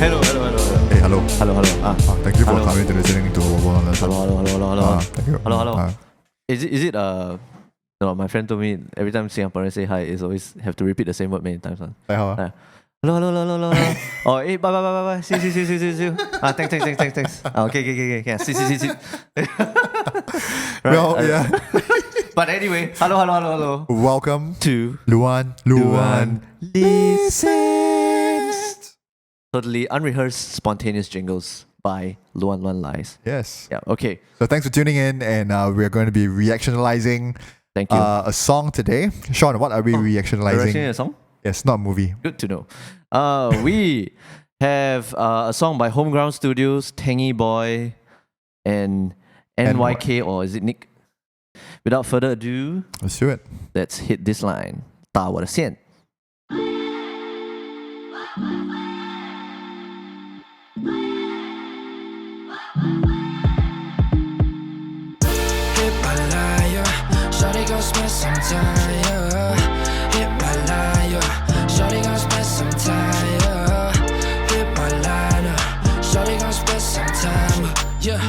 Hey, hello. Hello. Thank you for Hello. coming to listening to Luan Luan Lating. Hello. Thank you. Hello. Is it no, my friend told me every time Singaporeans say hi, it's always have to repeat the same word many times. Like how? Hello. Oh, hey, bye. See you. Thanks. Okay. Yeah, see. Right, Well, yeah. But anyway, hello. Welcome To Luan Listens. Totally unrehearsed, spontaneous jingles by Luan Luan Lating. Yes. Yeah, okay. So thanks for tuning in, and we're going to be reactionalizing Thank you. a song today. Sean, what are we reactionalizing? Reactioning a song? Yes, not a movie. Good to know. We have a song by Homeground Studios, Tengy Boy, and NYK, or is it Nick? Without further ado, Let's do it. let's hit this line. 打我的线. Hit my liar, shawty gon' spend some time, yeah. Hit my liar, shawty gon' spend some time, yeah. Hit my liner, shawty gon' spend some time, yeah.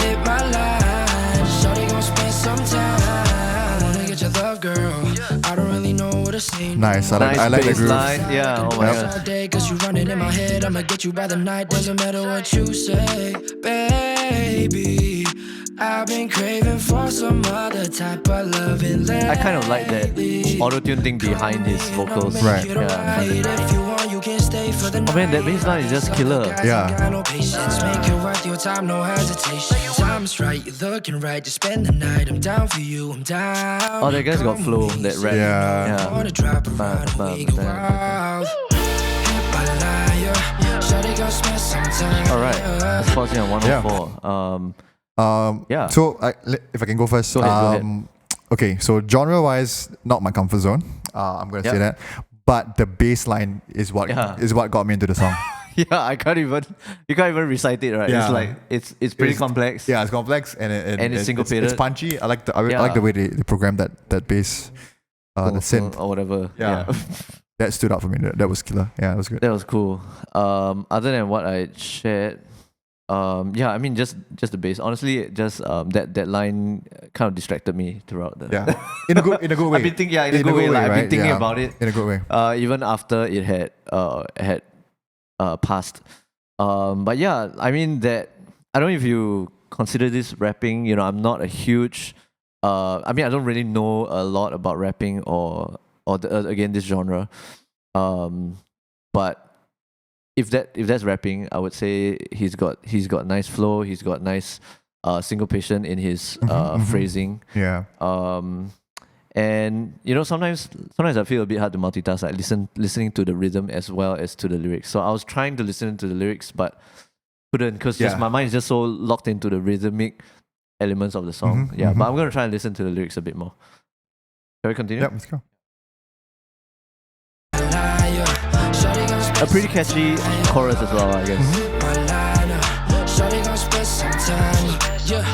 Hit my line, shawty gon' spend some time. Wanna get your love, girl. I don't really know what to say. Nice. I like the bass groove. line. Yeah, oh my Yep. god. All day, cause you running in my head. I'ma get you by the night, doesn't matter what you say, baby. I've been craving for some other type of loving. I kind of like that auto-tune thing behind his vocals. Right. Yeah. If you want, you can stay for the night. Oh man, that bass line is just killer. Yeah. Got no patience, make it worth your time, no hesitation. Time's right, you're looking right, just spend the night. I'm down for you, I'm down. Oh, that guy's got flow, that rap. Yeah. Wanna drop around and we go wild. Hit my liar, shawty gon' spend some time. Alright, let's pause here on 104. Yeah. So if I can go first. Go ahead. Okay, so genre-wise, not my comfort zone. I'm gonna say that. But the bass line is what got me into the song. Yeah, you can't even recite it, right? Yeah. It's like it's pretty complex. Yeah, it's complex and it's syncopated. It's punchy. I like the way they programmed that bass, the synth or whatever. Yeah. That stood out for me. That was killer. Yeah, that was good. That was cool. Other than what I shared, I mean just the bass. Honestly, just that line kind of distracted me throughout the. Yeah, in a good way. I've been thinking, in a good way. Like, I've been thinking about it in a good way. even after it had passed. But yeah, I mean that. I don't know if you consider this rapping. You know, I'm not a huge. I mean, I don't really know a lot about rapping or again this genre. But if that's rapping, I would say he's got nice flow. He's got nice syncopation in his phrasing. Yeah. And you know, sometimes I feel a bit hard to multitask, like listening to the rhythm as well as to the lyrics. So I was trying to listen to the lyrics, but couldn't, because my mind is just so locked into the rhythmic elements of the song. But I'm gonna try and listen to the lyrics a bit more. Shall we continue? Yep, let's go. A pretty catchy chorus as well, I guess. Shawty gon' spend some time. Yeah,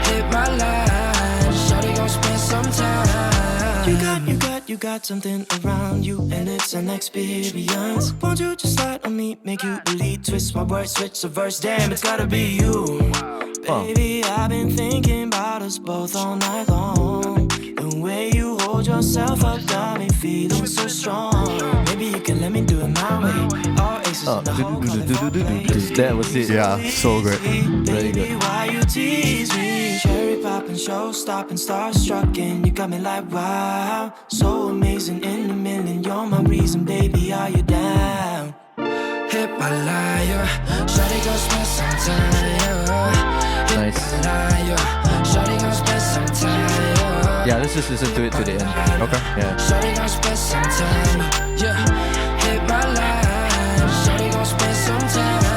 hit my line. Shawty gon' spend some time. You got something around you, and it's an experience. Won't you just slide on me, make you believe, twist my words, switch the verse. Damn, it's gotta be you, baby. I've been thinking about us both all night long. The way you hold yourself up got me feeling so strong. Maybe you can let me do it my way. All aces in the whole That was it. Yeah, so good. Really good. Why you tease me? Cherry popping, show stopping, starstruck, and you got me like wow. So amazing, in a million, you're my reason, baby. Are you down? Hit my liar, shawty gon' spend some time. Nice. Shawty gon' spend some time. Yeah, let's just listen to it to the end. Okay. Yeah. Shawty gon' spend some time. Yeah, hit my line. Shawty gon' spend some time.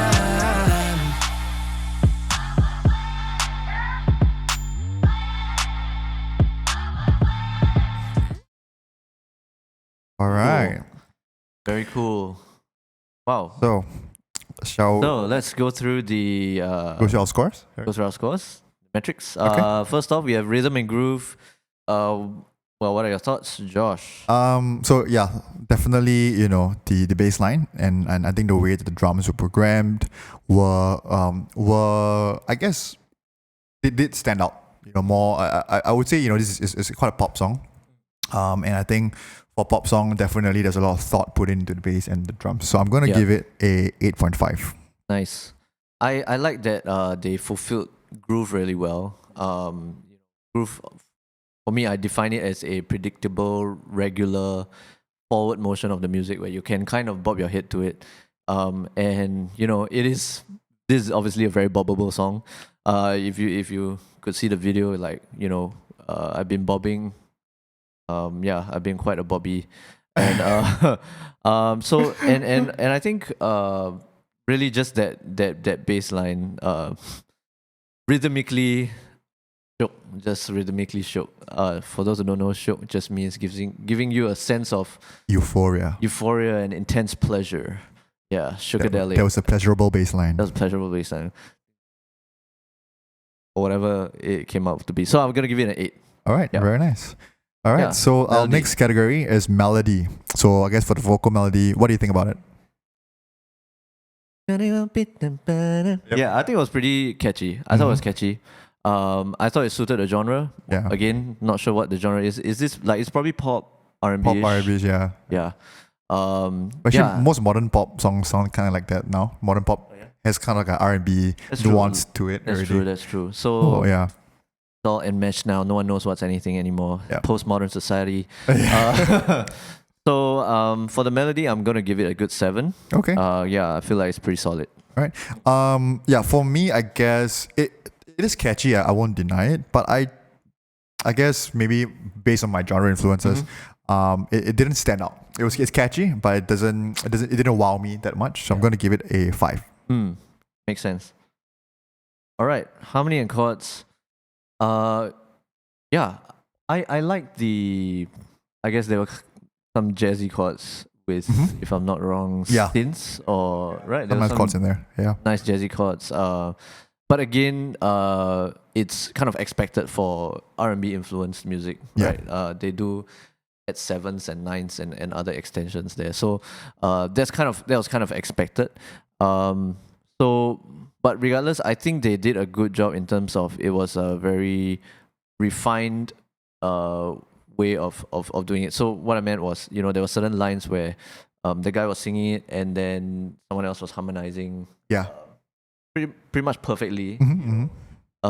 All right. Very cool. Wow. So, shall So let's go through the go to our scores? go through our scores, metrics. Okay. First off, we have rhythm and groove. Well, what are your thoughts, Josh? So yeah, definitely, the bass line and I think the way that the drums were programmed were I guess they did stand out. More I would say, this is quite a pop song. And I think for pop song, definitely there's a lot of thought put into the bass and the drums. So I'm gonna give it a 8.5. Nice. I like that they fulfilled groove really well. Groove, for me, I define it as a predictable, regular forward motion of the music where you can kind of bob your head to it. And this is obviously a very bobbable song. If you could see the video, I've been bobbing. I've been quite a bobby, and so and I think really just that bass line rhythmically shook. For those who don't know, shook just means giving you a sense of Euphoria and intense pleasure. Yeah, shookadelic. That was a pleasurable bass line. That was a pleasurable bass line. Or whatever it came out to be. So I'm gonna give it an 8. All right, very nice. All right, so our next category is melody. So I guess for the vocal melody, what do you think about it? Yeah, I think it was pretty catchy. I thought it was catchy. I thought it suited the genre. Yeah. Again, not sure what the genre is. Is this it's probably pop R&B? Pop R&B, yeah. Yeah. Actually, most modern pop songs sound kind of like that now. Modern pop has kind of like an R&B nuance to it. That's true. So yeah. It's all enmeshed now. No one knows what's anything anymore. Yep. Postmodern society. So for the melody, I'm gonna give it a good 7. Okay. I feel like it's pretty solid. All right. For me, I guess it is catchy. I won't deny it, but I guess maybe based on my genre influences, it didn't stand out. It's catchy, but it didn't wow me that much. So I'm gonna give it a 5. Makes sense. All right. Harmony and chords. I like I guess there were some jazzy chords with, if I'm not wrong, synths or right. Some nice chords in there. Yeah. Nice jazzy chords. But again, it's kind of expected for R&B influenced music, right? They do at 7s and 9s and other extensions there. So that was kind of expected. But regardless, I think they did a good job in terms of it was a very refined way of doing it. So what I meant was, there were certain lines where the guy was singing it and then someone else was harmonizing. Yeah. Pretty much perfectly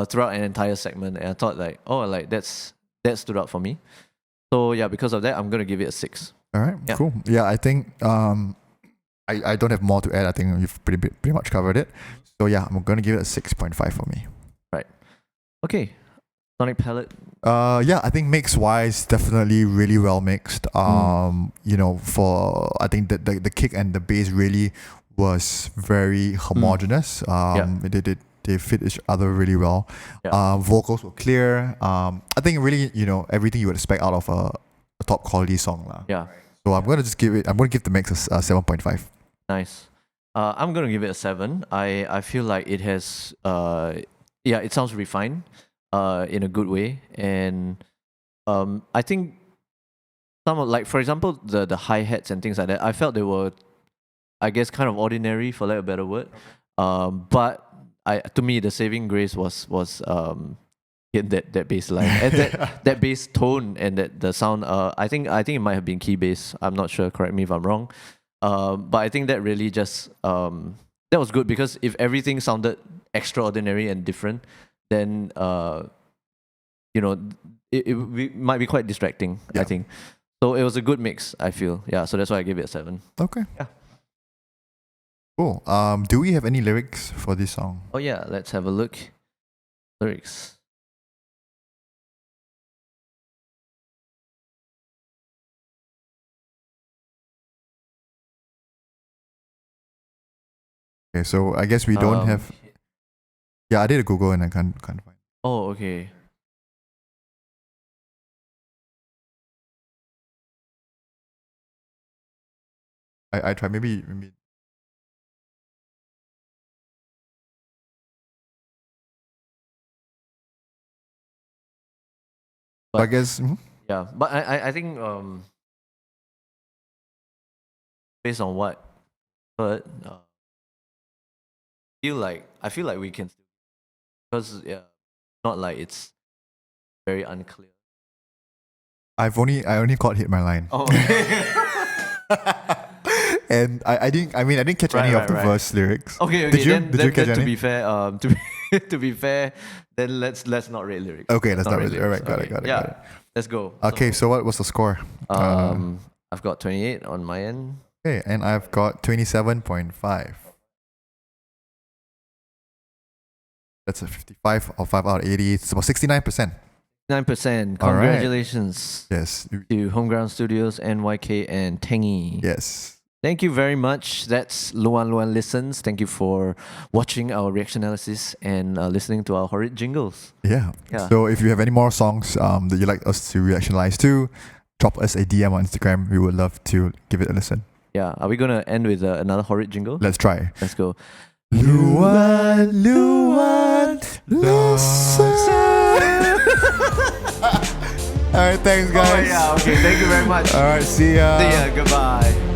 throughout an entire segment. And I thought that stood out for me. So because of that, I'm gonna give it a 6. All right, cool. Yeah, I think I don't have more to add. I think you've pretty much covered it. So I'm gonna give it a 6.5 for me. Right. Okay. Sonic palette. I think mix wise, definitely really well mixed. For I think the kick and the bass really was very homogeneous. They fit each other really well. Vocals were clear. I think really, everything you would expect out of a top quality song. Yeah. So I'm gonna give the mix a 7.5. Nice. I'm gonna give it a 7. I feel like it has it sounds refined in a good way, and I think some of, for example, the hi-hats and things like that, I felt they were, I guess, kind of ordinary, for lack of a better word. But to me, the saving grace was that bass line and that bass tone and the sound. I think it might have been key bass. I'm not sure. Correct me if I'm wrong. But I think that really just that was good, because if everything sounded extraordinary and different, then it might be quite distracting. I think so. It was a good mix, I feel. So that's why I gave it a 7. Okay. Yeah. Cool. Do we have any lyrics for this song? Oh yeah, let's have a look. Lyrics. Okay, so I guess we don't have. Yeah, I did a Google and I can't find. Oh, okay. I try maybe. But, I guess. Yeah, but I think based on what I heard, I feel like we can, because not like it's very unclear. I only caught Hit My Line. Oh, okay. And I didn't catch any of the verse lyrics. Okay. Did you catch any? To be fair, to be fair, then let's not rate lyrics. Okay, let's not rate lyrics. Alright, got it. Yeah, let's go. Okay, so what was the score? I've got 28 on my end. Okay, and I've got 27.5. That's a 55 or 5 out of 80. It's about 69%. 9%. Congratulations. Yes. To Homeground Studios, NYK, and Tengy. Yes. Thank you very much. That's Luan Luan Listens. Thank you for watching our Reactionalysis and listening to our horrid jingles. Yeah. So if you have any more songs that you'd like us to reactionalize to, drop us a DM on Instagram. We would love to give it a listen. Yeah. Are we going to end with another horrid jingle? Let's try. Let's go. Luan Luan Listen. Alright, thanks guys. Oh yeah, okay, thank you very much. Alright, see ya. See ya, goodbye.